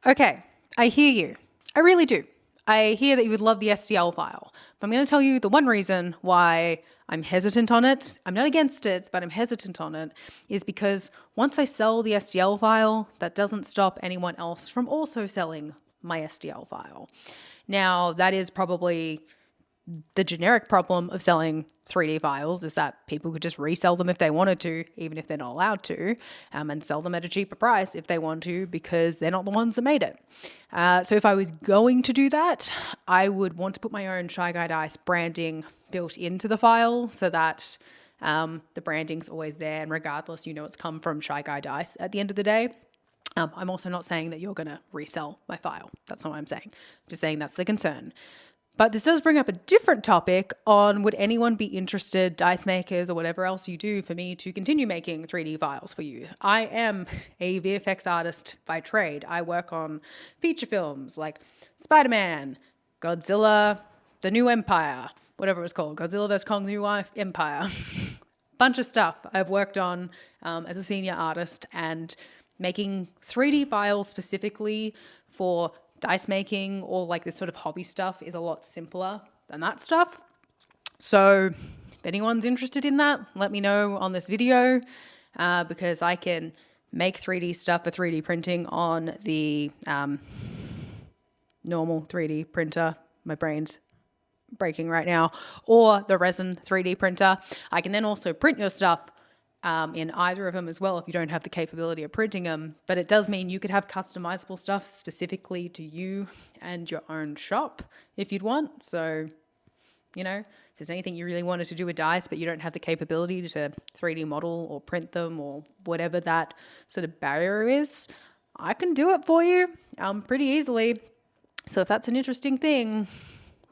Okay, I hear you. I really do. I hear that you would love the STL file. But I'm going to tell you the one reason why I'm hesitant on it. I'm not against it, but I'm hesitant on it is because once I sell the STL file, that doesn't stop anyone else from also selling my STL file. Now, that is probably the generic problem of selling 3D files, is that people could just resell them if they wanted to, even if they're not allowed to, and sell them at a cheaper price if they want to, because they're not the ones that made it. So if I was going to do that, I would want to put my own Shy Guy Dice branding built into the file so that the branding's always there, and regardless, it's come from Shy Guy Dice at the end of the day. I'm also not saying that you're going to resell my file. That's not what I'm saying. I'm just saying that's the concern. But this does bring up a different topic on, would anyone be interested, dice makers or whatever else you do, for me to continue making 3D files for you. I am a VFX artist by trade. I work on feature films like Spider-Man, Godzilla, The New Empire, whatever it was called, Godzilla vs. Kong, The New Empire. Bunch of stuff I've worked on as a senior artist, and making 3D files specifically for dice making or like this sort of hobby stuff is a lot simpler than that stuff. So if anyone's interested in that, let me know on this video, because I can make 3D stuff for 3D printing on the normal 3D printer. My brain's breaking right now. Or the resin 3D printer. I can then also print your stuff in either of them as well if you don't have the capability of printing them. But it does mean you could have customizable stuff specifically to you and your own shop if you'd want. So, if there's anything you really wanted to do with dice but you don't have the capability to 3D model or print them or whatever that sort of barrier is, I can do it for you pretty easily. So if that's an interesting thing,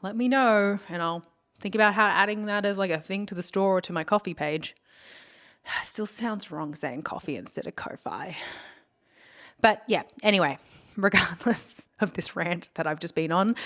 let me know and I'll think about how adding that as like a thing to the store or to my Ko-fi page. Still sounds wrong saying coffee instead of Ko-fi. But yeah, anyway, regardless of this rant that I've just been on,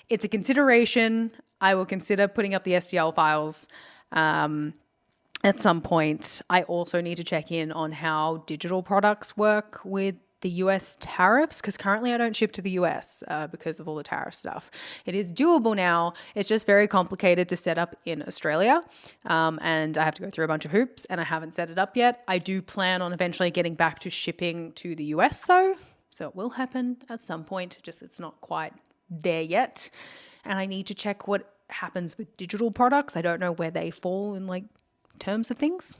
it's a consideration. I will consider putting up the STL files at some point. I also need to check in on how digital products work with the US tariffs, because currently I don't ship to the US because of all the tariff stuff. It is doable now. It's just very complicated to set up in Australia, and I have to go through a bunch of hoops, and I haven't set it up yet. I do plan on eventually getting back to shipping to the US though, so it will happen at some point, just it's not quite there yet. And I need to check what happens with digital products. I don't know where they fall in like terms of things.